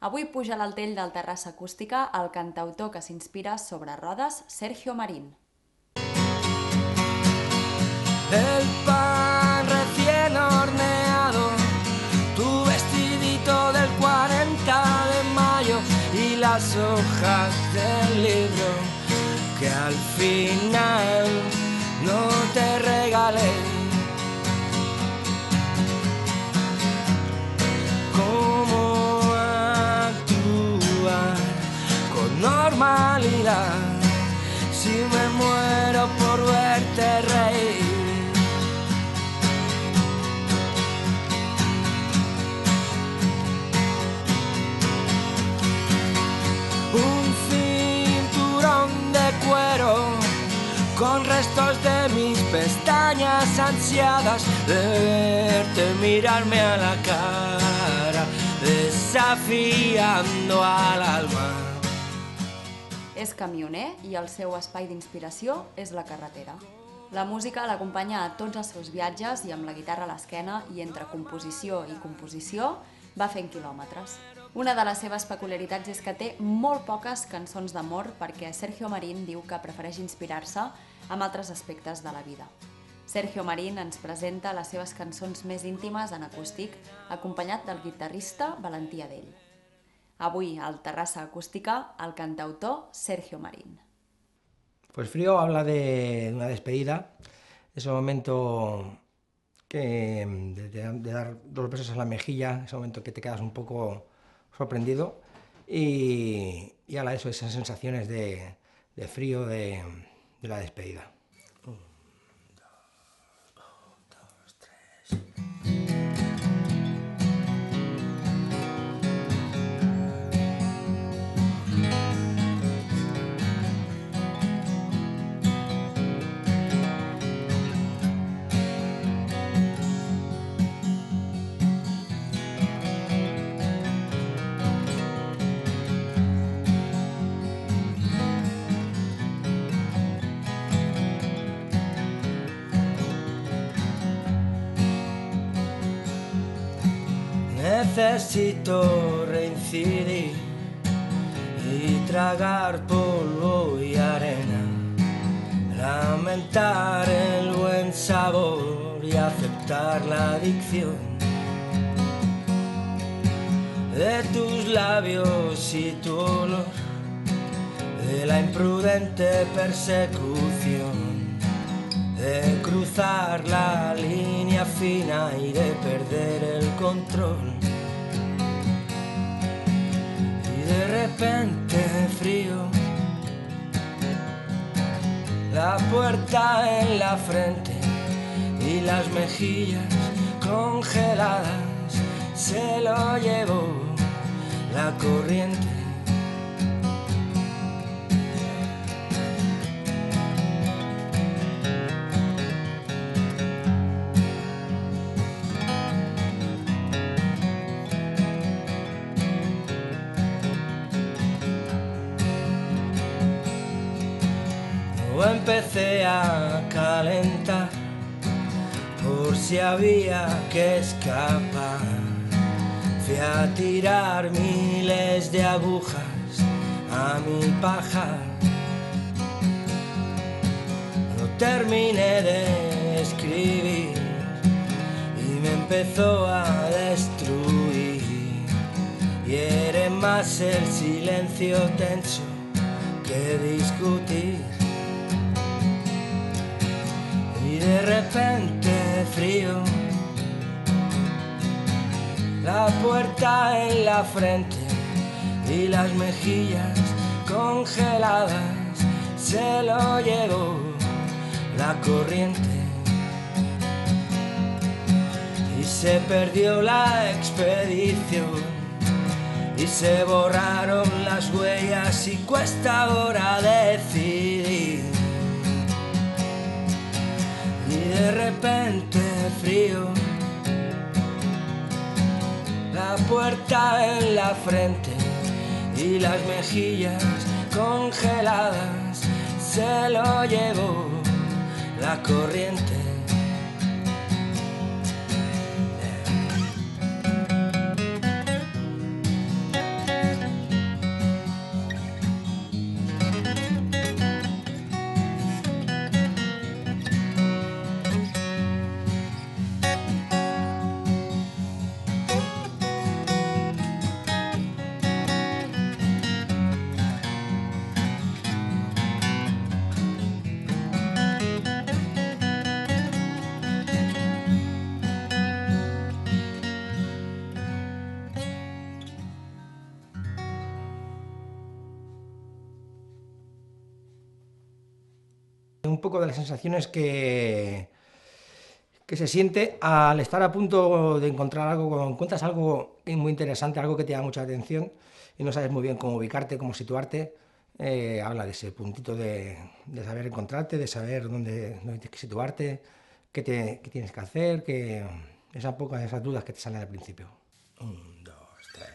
Avui puja a l'altell del Terrassa Acústica el cantautor que s'inspira sobre rodes, Sergio Marín. El pan recién horneado, tu vestidito del 40 de mayo y las hojas del libro que al final no te regalé. ¿Cómo actuar con normalidad si me muero por verte reír? Un cinturón de cuero con restos de mis pestañas ansiadas de verte mirarme a la cara, desafiando al alma. És camioner i el seu espai d'inspiració és la carretera. La música l'acompanya a tots els seus viatges i amb la guitarra a l'esquena i entre composició i composició va fent quilòmetres. Una de les seves peculiaritats és que té molt poques cançons d'amor perquè Sergio Marín diu que prefereix inspirar-se amb altres aspectes de la vida. Sergio Marín ens presenta les seves cançons més íntimes en acústic, acompanyat del guitarrista Valentí Adell. Avui, al Terrassa Acústica, el cantautor Sergio Marín. Pues Frío habla de una despedida, ese momento de dar 2 besos a la mejilla, ese momento que te quedas un poco sorprendido y habla de eso, esas sensaciones de frío de la despedida. Necesito reincidir y tragar polvo y arena, lamentar el buen sabor y aceptar la adicción de tus labios y tu olor, de la imprudente persecución, de cruzar la línea fina y de perder el control. De repente frío, la puerta en la frente y las mejillas congeladas se lo llevó la corriente. Empecé a calentar por si había que escapar. Fui a tirar miles de agujas a mi paja. No terminé de escribir y me empezó a destruir. Hiere más el silencio tenso que discutir. Y de repente frío, la puerta en la frente y las mejillas congeladas se lo llevó la corriente. Y se perdió la expedición y se borraron las huellas y cuesta ahora decidir. Y de repente frío, la puerta en la frente y las mejillas congeladas se lo llevó la corriente. Un poco de las sensaciones que se siente al estar a punto de encontrar algo, cuando encuentras algo muy interesante, algo que te llama mucha atención y no sabes muy bien cómo ubicarte, cómo situarte, habla de ese puntito de saber encontrarte, de saber dónde tienes que situarte, qué tienes que hacer, que esas pocas de esas dudas que te salen al principio. 1, 2, 3...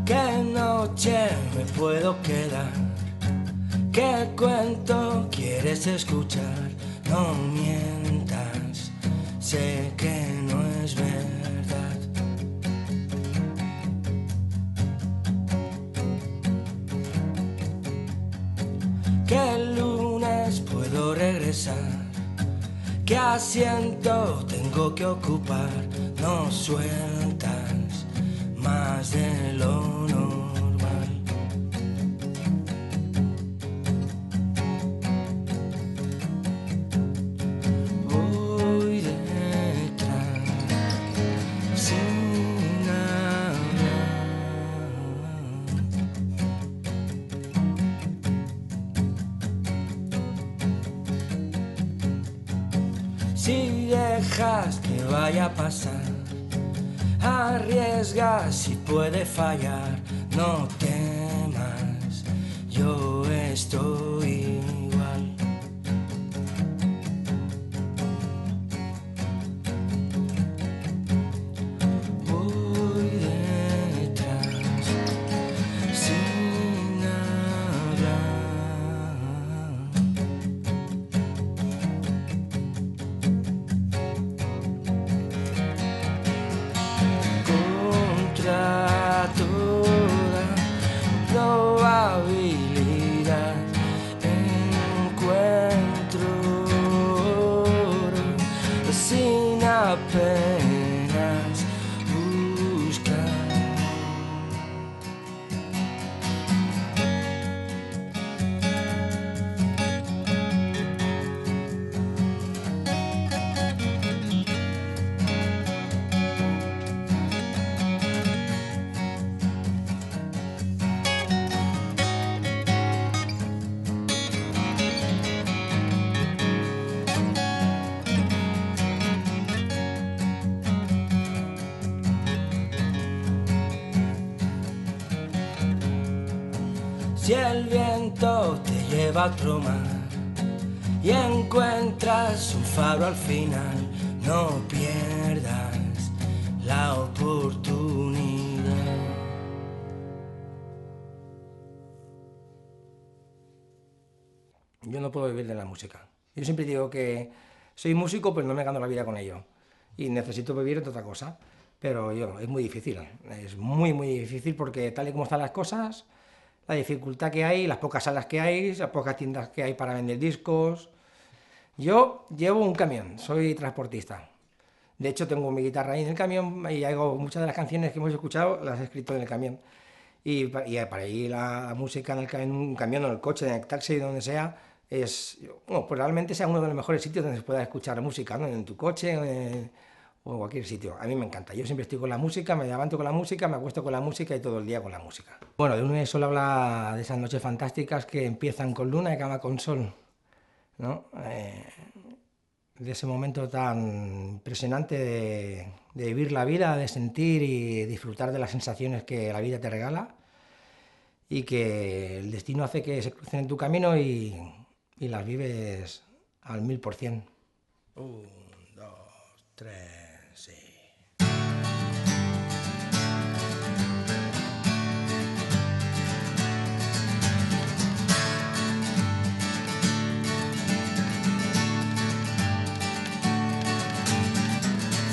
¿Qué noche me puedo quedar? ¿Qué cuento quieres escuchar? No mientas, sé que no es verdad. ¿Qué lunes puedo regresar? ¿Qué asiento tengo que ocupar? No sueltas más de lo normal. Voy detrás sin hablar. Si dejas que vaya a pasar, arriesgas y puede fallar, no temas, yo estoy igual. Voy detrás sin hablar. Contra toda probabilidad encuentro oro sin apenas buscar. Si el viento te lleva a otro mar y encuentras un faro al final, no pierdas la oportunidad. Yo no puedo vivir de la música. Yo siempre digo que soy músico, pero no me gano la vida con ello. Y necesito vivir de otra cosa. Pero es muy difícil. Es muy, muy difícil porque tal y como están las cosas, la dificultad que hay, las pocas salas que hay, las pocas tiendas que hay para vender discos. Yo llevo un camión, soy transportista. De hecho, tengo mi guitarra ahí en el camión y hago muchas de las canciones que hemos escuchado, las he escrito en el camión. Y para ir la música en un camión o en el coche, en el taxi, donde sea, pues realmente sea uno de los mejores sitios donde se pueda escuchar música, ¿no? En tu coche o en cualquier sitio. A mí me encanta. Yo siempre estoy con la música, me levanto con la música, me acuesto con la música y todo el día con la música. Bueno, de Lunes solo habla de esas noches fantásticas que empiezan con luna y acaban con sol, ¿no? De ese momento tan impresionante de vivir la vida, de sentir y disfrutar de las sensaciones que la vida te regala y que el destino hace que se crucen en tu camino y las vives al 1000%. 1, 2, 3, sí.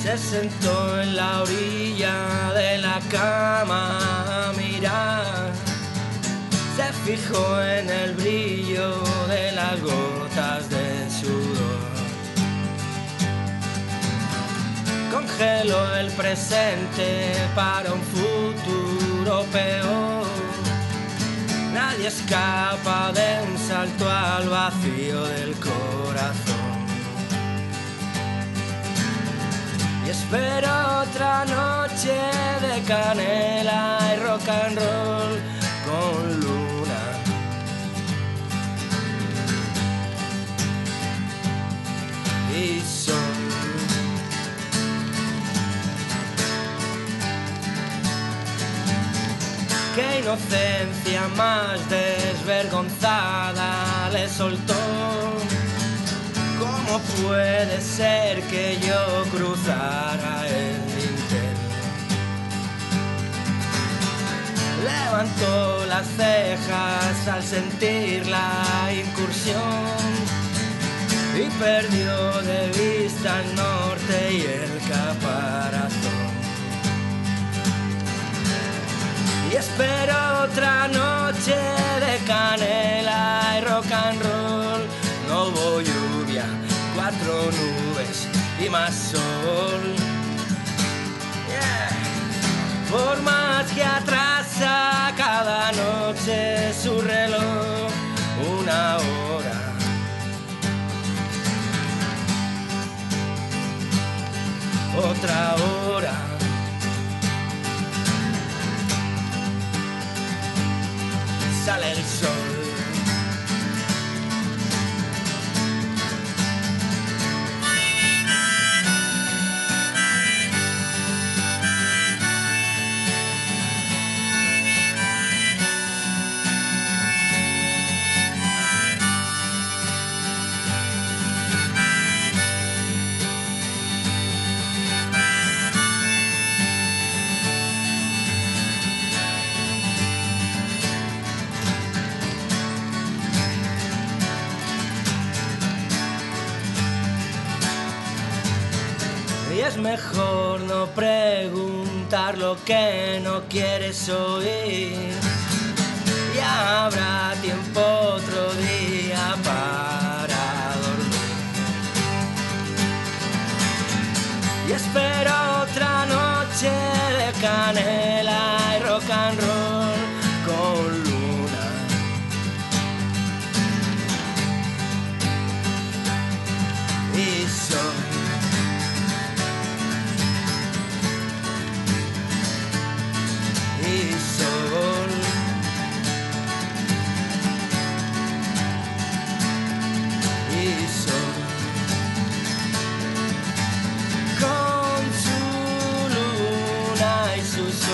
Se sentó en la orilla de la cama a mirar, se fijó en el brillo de las gotas de sudor, congeló el presente para un futuro peor. Nadie Nadie escapa de un salto al vacío del corazón. Y espero otra noche de canela y rock and roll con luna. Y sol. Qué inocencia más desvergonzada le soltó. ¿Cómo puede ser que yo cruzara el dintel? Levantó las cejas al sentir la incursión y perdió de vista el norte y el caparazón. Y espero otra noche de canela y rock and roll. No hubo lluvia, 4 nubes y más sol. Yeah. Por más que atrasa cada noche su reloj 1 hora. Otra hora. Sale el sol. Y es mejor no preguntar lo que no quieres oír. Ya habrá tiempo otro día para dormir. Y espero otra noche de canela y rock and roll con luna. Y sol. Y sol. Y sol. Con su luna y su sol.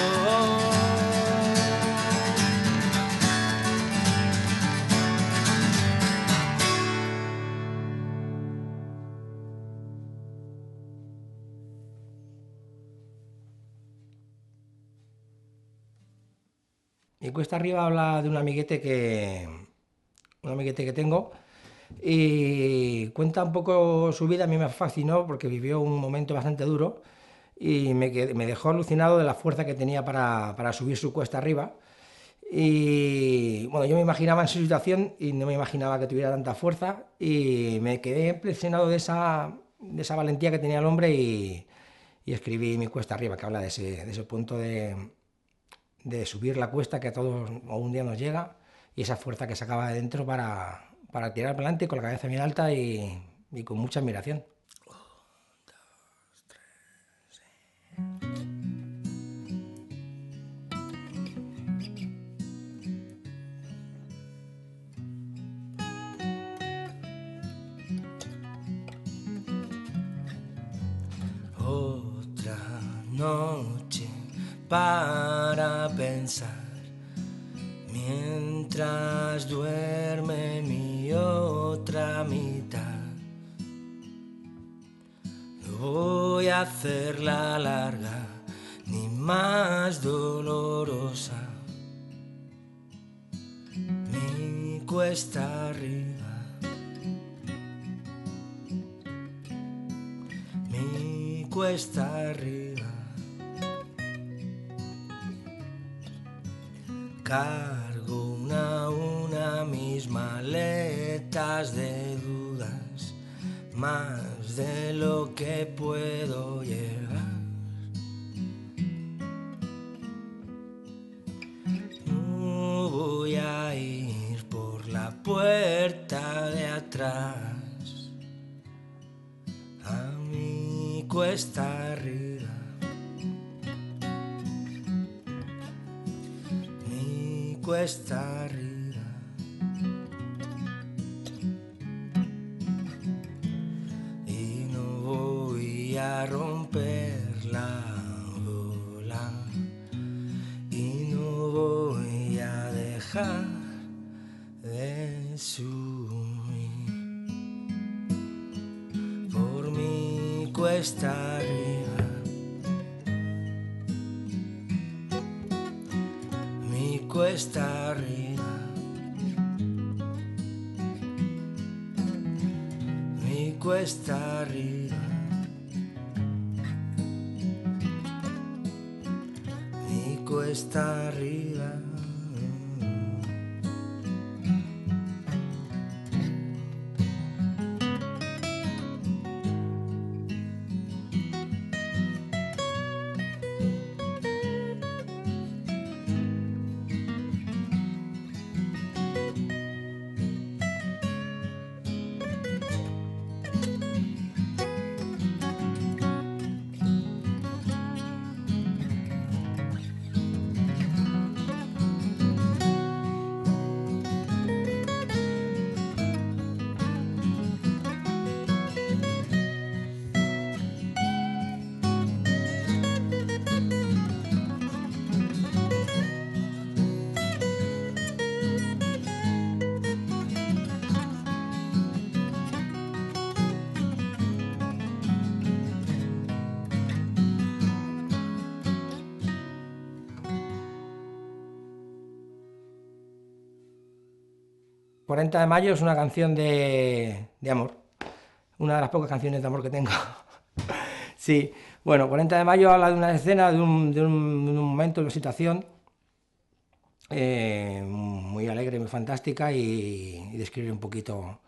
Y Cuesta Arriba habla de un amiguete que tengo y cuenta un poco su vida. A mí me fascinó porque vivió un momento bastante duro y me dejó alucinado de la fuerza que tenía para subir su cuesta arriba. Y bueno, yo me imaginaba en su situación y no me imaginaba que tuviera tanta fuerza y me quedé impresionado de esa valentía que tenía el hombre y escribí mi Cuesta Arriba, que habla de ese punto de subir la cuesta que a todos un día nos llega y esa fuerza que sacaba de dentro para tirar para adelante con la cabeza bien alta y con mucha admiración. Otra noche para pensar mientras duerme mi otra mitad. No voy a hacerla larga ni más dolorosa. Mi cuesta arriba, mi cuesta arriba. Cargo una a una mis maletas de dudas, más de lo que puedo llevar. No voy a ir puerta de atrás, a mi cuesta arriba, mi cuesta arriba, y no voy a romper la ola, y no voy a dejar de subir por mi cuesta arriba, mi cuesta arriba, mi cuesta arriba, mi cuesta arriba. 40 de mayo es una canción de amor, una de las pocas canciones de amor que tengo. Sí, bueno, 40 de mayo habla de una escena, de un momento, de una situación muy alegre, muy fantástica y describe un poquito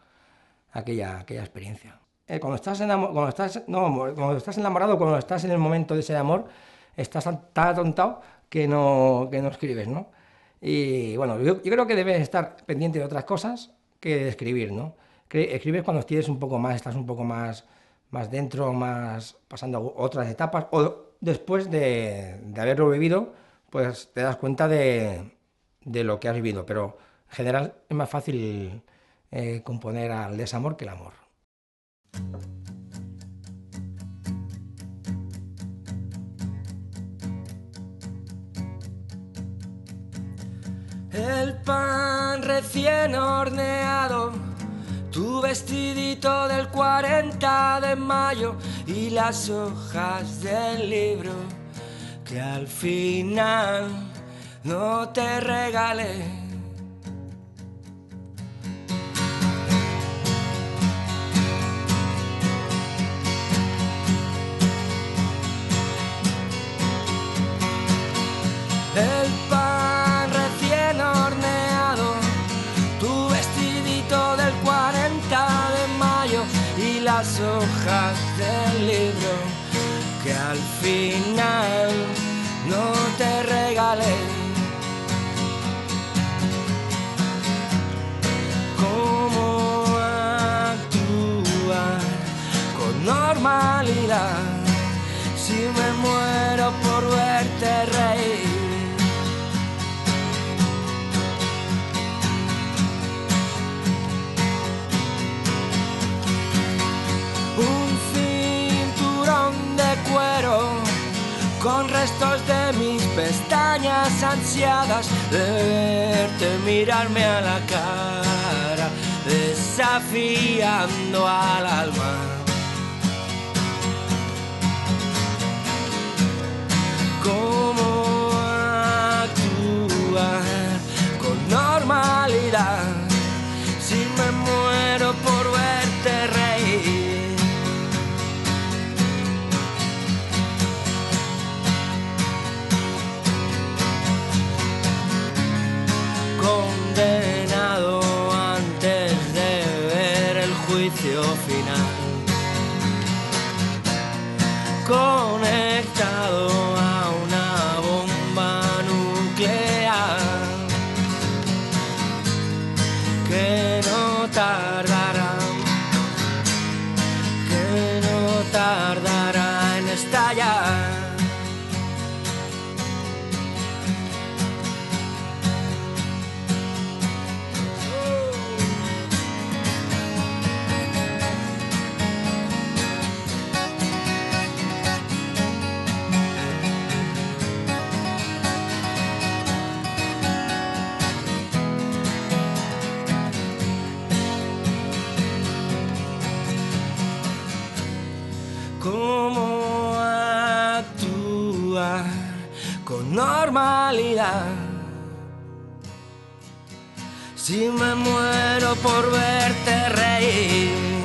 aquella experiencia. Cuando estás enamorado, cuando estás en el momento de ese amor, estás tan atontado que no escribes, ¿no? Y bueno, yo creo que debes estar pendiente de otras cosas que de escribir, ¿no? Escribes cuando tienes un poco más, estás un poco más dentro, más pasando otras etapas, o después de haberlo vivido, pues te das cuenta de lo que has vivido, pero en general es más fácil componer al desamor que el amor. El pan recién horneado, tu vestidito del 40 de mayo y las hojas del libro que al final no te regalé. El pan recién horneado, tu vestidito del 40 de mayo y las hojas del libro que al final no te regalé. ¿Cómo actuar con normalidad si me muero por verte reír? Con restos de mis pestañas ansiadas de verte mirarme a la cara, desafiando al alma. ¿Cómo actuar con normalidad si me muero por verte reír? Condenado antes de ver el juicio final, conectado a una bomba nuclear que con normalidad. Si me muero por verte reír,